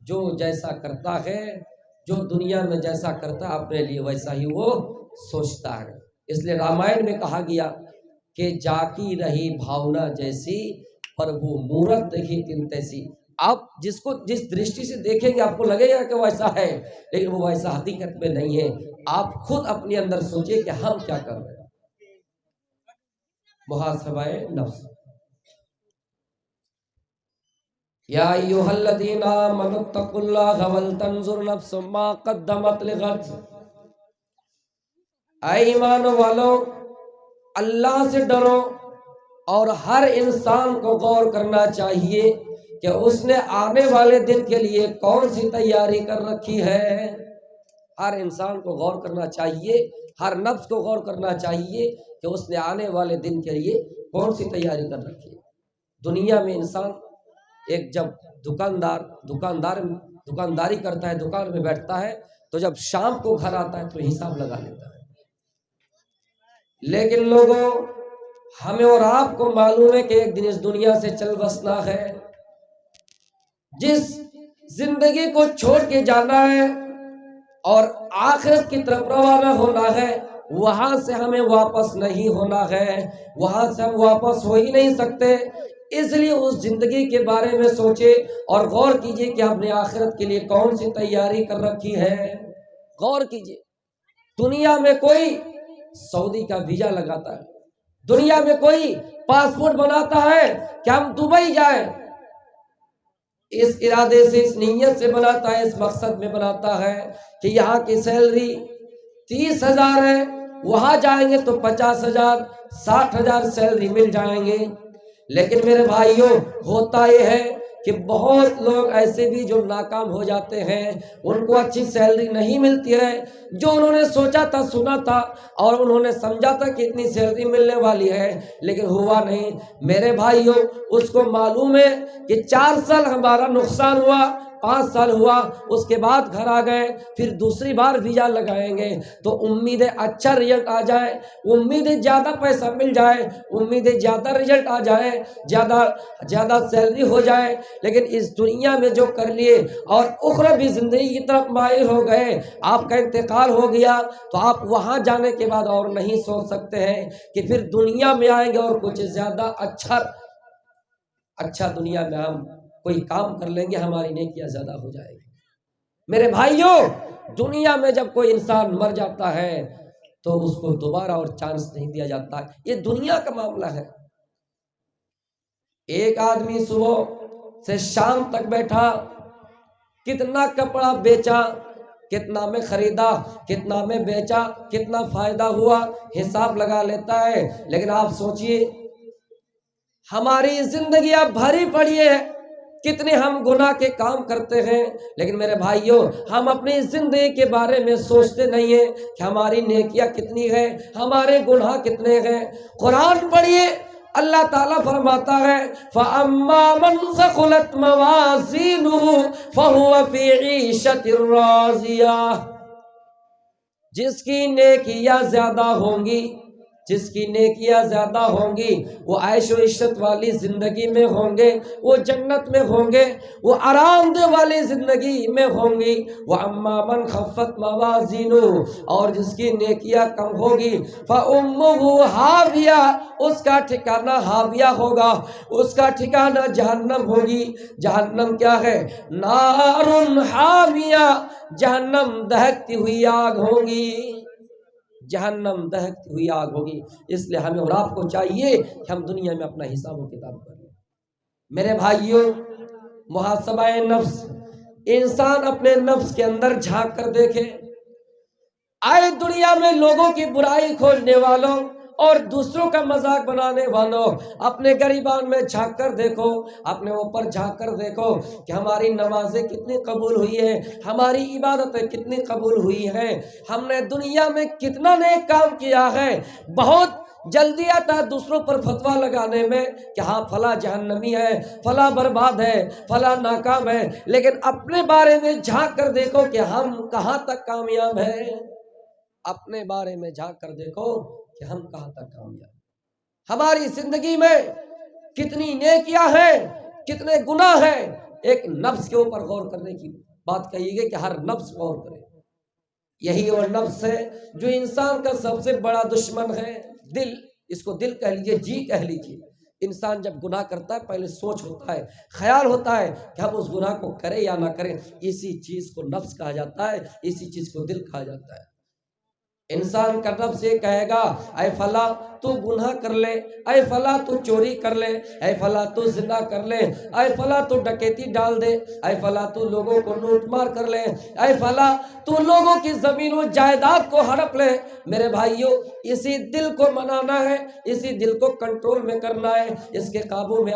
جو جیسا کرتا ہے، جو دنیا میں جیسا کرتا ہے اپنے لیے ویسا ہی وہ سوچتا ہے۔ اس لیے رامائن میں کہا گیا کہ جاکی رہی بھاونا جیسی پربھو مورت دیکھی تن تیسی۔ آپ جس کو جس درشٹی سے دیکھیں گے آپ کو لگے گا کہ ویسا ہے، لیکن وہ ویسا حقیقت میں نہیں ہے۔ آپ خود اپنے اندر سوچیں کہ ہم کیا کر رہے ہیں۔ محاسبہ نفس۔ یا ایھا الذین آمنوا اتقوا اللہ ولتنظر نفس ما قدمت لغد۔ اے ایمان والو، اللہ سے ڈرو، اور ہر انسان کو غور کرنا چاہیے کہ اس نے آنے والے دن کے لیے کون سی تیاری کر رکھی ہے۔ ہر انسان کو غور کرنا چاہیے، ہر نفس کو غور کرنا چاہیے کہ اس نے آنے والے دن کے لیے کون سی تیاری کر رکھی ہے۔ دنیا میں انسان ایک جب دکانداری کرتا ہے، دکان میں بیٹھتا ہے، تو جب شام کو گھر آتا ہے تو حساب لگا لیتا ہے۔ لیکن لوگوں، ہمیں اور آپ کو معلوم ہے کہ ایک دن اس دنیا سے چل بسنا ہے۔ جس زندگی کو چھوڑ کے جانا ہے اور آخرت کی طرف روانہ ہونا ہے، وہاں سے ہمیں واپس نہیں ہونا ہے، وہاں سے ہم واپس ہو ہی نہیں سکتے۔ اس لیے اس زندگی کے بارے میں سوچے اور غور کیجئے کہ آپ نے آخرت کے لیے کون سی تیاری کر رکھی ہے۔ غور کیجئے، دنیا میں کوئی سعودی کا ویزا لگاتا ہے، دنیا میں کوئی پاسپورٹ بناتا ہے کہ ہم دبئی جائیں، اس ارادے سے، اس نیت سے بناتا ہے، اس مقصد میں بناتا ہے کہ یہاں کی سیلری 30,000 ہے، وہاں جائیں گے تو 50,000 60,000 سیلری مل جائیں گے۔ لیکن میرے بھائیوں، ہوتا یہ ہے کہ بہت لوگ ایسے بھی جو ناکام ہو جاتے ہیں، ان کو اچھی سیلری نہیں ملتی ہے۔ جو انہوں نے سوچا تھا، سنا تھا اور انہوں نے سمجھا تھا کہ اتنی سیلری ملنے والی ہے، لیکن ہوا نہیں۔ میرے بھائیوں، اس کو معلوم ہے کہ 4 سال ہمارا نقصان ہوا، 5 سال ہوا، اس کے بعد گھر آ گئے، پھر دوسری بار ویزا لگائیں گے تو امید ہے اچھا رزلٹ آ جائے، امید ہے زیادہ پیسہ مل جائے، امید ہے زیادہ رزلٹ آ جائے، زیادہ سیلری ہو جائے۔ لیکن اس دنیا میں جو کر لیے اور اخروی زندگی کی طرف مائل ہو گئے، آپ کا انتقال ہو گیا، تو آپ وہاں جانے کے بعد اور نہیں سوچ سکتے ہیں کہ پھر دنیا میں آئیں گے اور کچھ زیادہ اچھا دنیا میں ہم کوئی کام کر لیں گے، ہماری نیکیاں زیادہ ہو جائیں گی۔ میرے بھائیوں، دنیا میں جب کوئی انسان مر جاتا ہے تو اس کو دوبارہ اور چانس نہیں دیا جاتا، یہ دنیا کا معاملہ ہے۔ ایک آدمی صبح سے شام تک بیٹھا، کتنا کپڑا بیچا، کتنا میں خریدا، کتنا میں بیچا، کتنا فائدہ ہوا، حساب لگا لیتا ہے۔ لیکن آپ سوچئے، ہماری زندگیاں بھری پڑی ہے، کتنے ہم گناہ کے کام کرتے ہیں، لیکن میرے بھائیوں، ہم اپنی زندگی کے بارے میں سوچتے نہیں ہیں کہ ہماری نیکیاں کتنی ہیں، ہمارے گناہ کتنے ہیں۔ قرآن پڑھیے، اللہ تعالیٰ فرماتا ہے فَأَمَّا مَنْ ثَقُلَتْ مَوَازِينُهُ فَهُوَ فِي عِيشَةٍ رَاضِيَةٍ۔ جس کی نیکیاں زیادہ ہوں گی، جس کی نیکیاں زیادہ ہوں گی، وہ عیش و عشرت والی زندگی میں ہوں گے، وہ جنت میں ہوں گے، وہ آرام دہ والی زندگی میں ہوں گی۔ وَأَمَّا مَنْ خَفَّتْ مَوَازِينُهُ، اور جس کی نیکیاں کم ہوگی، فَأُمُّهُ هَاوِيَةٌ، اس کا ٹھکانہ ہاویہ ہوگا، اس کا ٹھکانہ جہنم ہوگی۔ جہنم کیا ہے؟ نَارٌ حَامِيَةٌ، جہنم دہکتی ہوئی آگ ہوگی، جہنم دہکتی ہوئی آگ ہوگی۔ اس لیے ہمیں اور آپ کو چاہیے کہ ہم دنیا میں اپنا حساب و کتاب کریں۔ میرے بھائیوں، محاسبہ نفس، انسان اپنے نفس کے اندر جھانک کر دیکھے۔ آئے دنیا میں لوگوں کی برائی کھوجنے والوں اور دوسروں کا مذاق بنانے والوں، اپنے گریبان میں جھانک کر دیکھو، اپنے اوپر جھانک کر دیکھو کہ ہماری نمازیں کتنی قبول ہوئی ہیں، ہماری عبادتیں کتنی قبول ہوئی ہیں، ہم نے دنیا میں کتنا نیک کام کیا ہے۔ بہت جلدی آتا ہے دوسروں پر فتویٰ لگانے میں کہ ہاں فلاں جہنمی ہے، فلاں برباد ہے، فلاں ناکام ہے، لیکن اپنے بارے میں جھانک کر دیکھو کہ ہم کہاں تک کامیاب ہیں۔ اپنے بارے میں جھانک کر دیکھو کہ ہم کہاں تک کامیاب ہیں۔ ہماری زندگی میں کتنی نیکیاں ہیں، کتنے گناہ ہیں، ایک نفس کے اوپر غور کرنے کی بات کہی گئی کہ ہر نفس غور کرے. یہی وہ نفس ہے جو انسان کا سب سے بڑا دشمن ہے. دل، اس کو دل کہہ لیجیے، جی کہہ لیجیے. انسان جب گناہ کرتا ہے پہلے سوچ ہوتا ہے، خیال ہوتا ہے کہ ہم اس گناہ کو کریں یا نہ کریں. اسی چیز کو نفس کہا جاتا ہے، اسی چیز کو دل کہا جاتا ہے. انسان کا نفس یہ کہے گا اے فلاں تو گناہ کر لے، اے فلاں تو چوری کر لے، اے فلاں تو زنا کر لے، اے فلاں تو ڈکیتی ڈال دے، اے فلاں تو لوگوں کو لوٹ مار کر لے، اے فلاں تو لوگوں کی زمین و جائیداد کو ہڑپ لے. میرے بھائیوں، اسی دل کو منانا ہے، اسی دل کو کنٹرول میں کرنا ہے. اس کے قابو میں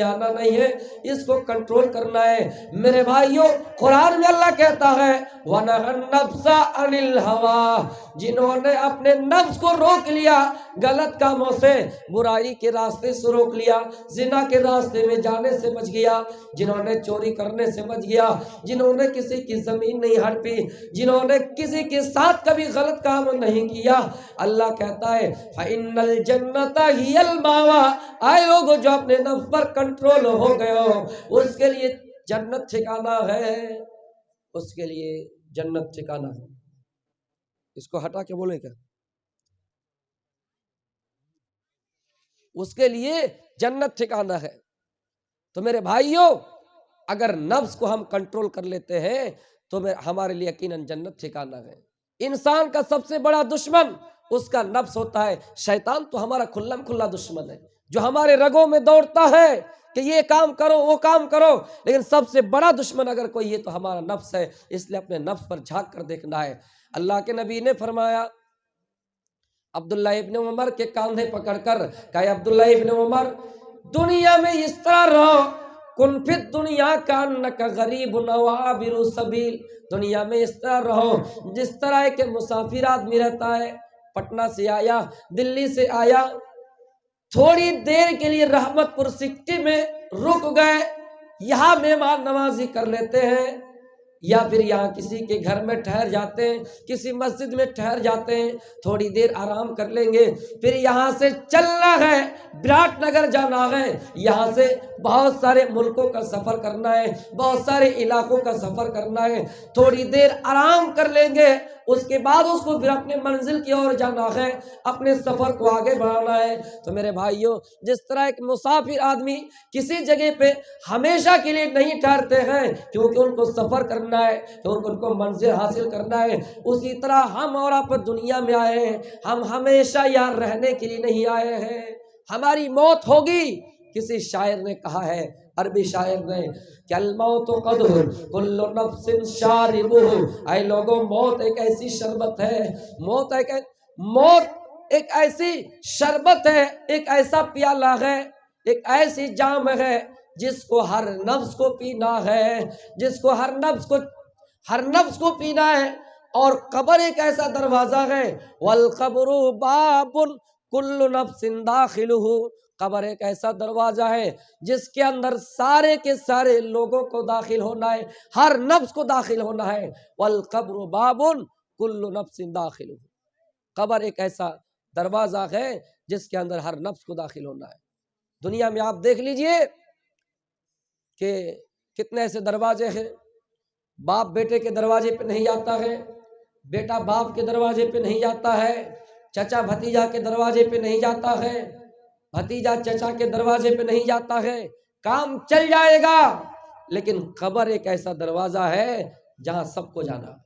آنا نہیں ہے، اس کو کنٹرول کرنا ہے. میرے بھائیوں، قرآن میں اللہ کہتا ہے وَنَهَى النَّفْسَ عَنِ الْهَوَىٰ، جنہوں نے اپنے نفس کو روک لیا غلط کاموں سے، برائی کے راستے سے روک لیا، زنا کے راستے میں جانے سے بچ گیا، جنہوں نے چوری کرنے سے بچ گیا، جنہوں نے کسی کی زمین نہیں ہڑپی، جنہوں نے کسی کے ساتھ کبھی غلط کام نہیں کیا. اللہ کہتا ہے فَإِنَّ الْجَنَّةَ هِيَ الْمَأْوَىٰ، آئے لوگوں جو اپنے نفس پر کنٹرول ہو گئے ہو اس کے لیے جنت ٹھکانہ ہے، اس کے لیے جنت ٹھکانہ ہے. اس کو ہٹا کے بولے کیا؟ اس کے لیے جنت ٹھکانہ ہے. تو میرے بھائیوں، اگر نفس کو ہم کنٹرول کر لیتے ہیں تو ہمارے لیے یقیناً جنت ٹھکانہ ہے. انسان کا سب سے بڑا دشمن اس کا نفس ہوتا ہے. شیطان تو ہمارا کھلا دشمن ہے جو ہمارے رگوں میں دوڑتا ہے کہ یہ کام کرو وہ کام کرو، لیکن سب سے بڑا دشمن اگر کوئی ہے تو ہمارا نفس ہے. اس لیے اپنے نفس پر جھانک کر دیکھنا ہے. اللہ کے نبی نے فرمایا، عبداللہ ابن عمر کے کاندھے پکڑ کر کہ عبداللہ ابن عمر، دنیا میں اس طرح رہو، کن فی الدنیا کانک غریب او عابر سبیل، دنیا میں اس طرح رہو جس طرح کہ مسافر آدمی رہتا ہے. پٹنہ سے آیا، دلی سے آیا، تھوڑی دیر کے لیے رحمت پور سٹی میں رک گئے، یہاں مہمان نوازی کر لیتے ہیں، یا پھر یہاں کسی کے گھر میں ٹھہر جاتے ہیں، کسی مسجد میں ٹھہر جاتے ہیں، تھوڑی دیر آرام کر لیں گے، پھر یہاں سے چلنا ہے، وراٹ نگر جانا ہے، یہاں سے بہت سارے ملکوں کا سفر کرنا ہے، بہت سارے علاقوں کا سفر کرنا ہے، تھوڑی دیر آرام کر لیں گے، اس کے بعد اس کو پھر اپنے منزل کی اور جانا ہے، اپنے سفر کو آگے بڑھانا ہے. تو میرے بھائیوں، جس طرح ایک مسافر آدمی کسی جگہ پہ ہمیشہ کے لیے نہیں ٹھہرتے ہیں کیونکہ ان کو سفر کرنا ہے، کیونکہ ان کو منزل حاصل کرنا ہے، اسی طرح ہم اور آپ دنیا میں آئے ہیں، ہم ہمیشہ یہاں رہنے کے لیے نہیں آئے ہیں، ہماری موت ہوگی. کسی شاعر نے کہا ہے، عربی شاعر نے، کہ الموت قدر کل نفس شاربہ، اے لوگوں، موت ایک ایسی شربت ہے، موت ایک ایسی شربت ہے، ایک ایسا پیالہ ہے، ایک ایسی جام ہے جس کو ہر نفس کو پینا ہے، جس کو ہر نفس کو پینا ہے. اور قبر ایک ایسا دروازہ ہے، والقبر باب کل نفس داخلہ، قبر ایک ایسا دروازہ ہے جس کے اندر سارے کے سارے لوگوں کو داخل ہونا ہے، ہر نفس کو داخل ہونا ہے. والقبر باب کل نفس داخلہ، قبر ایک ایسا دروازہ ہے جس کے اندر ہر نفس کو داخل ہونا ہے. دنیا میں آپ دیکھ لیجئے کہ کتنے ایسے دروازے ہیں. باپ بیٹے کے دروازے پہ نہیں جاتا ہے، بیٹا باپ کے دروازے پہ نہیں جاتا ہے، چچا بھتیجا کے دروازے پہ نہیں جاتا ہے، بھتیجا چچا کے دروازے پہ نہیں جاتا ہے. کام چل جائے گا، لیکن قبر ایک ایسا دروازہ ہے جہاں سب کو جانا ہے.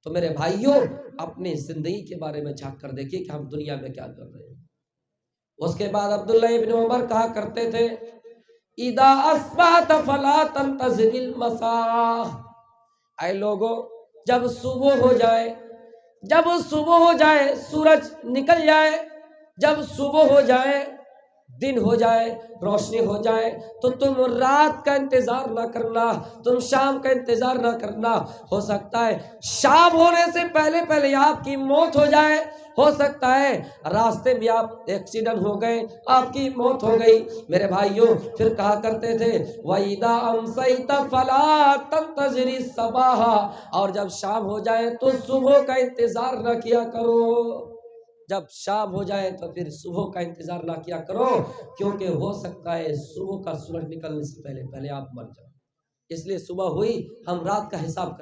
تو میرے بھائیوں، اپنی زندگی کے بارے میں جھانک کر دیکھیے کہ ہم دنیا میں کیا کر رہے ہیں. اس کے بعد عبداللہ ابن عمر کہا کرتے تھے، اذا اصبحت فلا تنتظر المساء، اے لوگوں، جب صبح ہو جائے، سورج نکل جائے، جب صبح ہو جائے، دن ہو جائے، روشنی ہو جائے، تو تم رات کا انتظار نہ کرنا، تم شام کا انتظار نہ کرنا. ہو سکتا ہے شام ہونے سے پہلے آپ کی موت ہو جائے، ہو سکتا ہے راستے میں آپ ایکسیڈنٹ ہو گئے، آپ کی موت ہو گئی. میرے بھائیوں، پھر کہا کرتے تھے وَإِذَا أَمْسَيْتَ فَلَا تَنْتَظِرِ الصَّبَاحَ، اور جب شام ہو جائے تو صبح کا انتظار نہ کیا کرو. جب شام ہو جائے تو پھر صبح کا انتظار نہ کیا کرو، کیونکہ ہو سکتا ہے صبح کا سورج نکلنے سے پہلے آپ مر جاؤ۔ اس لیے صبح ہوئی ہم رات کا حساب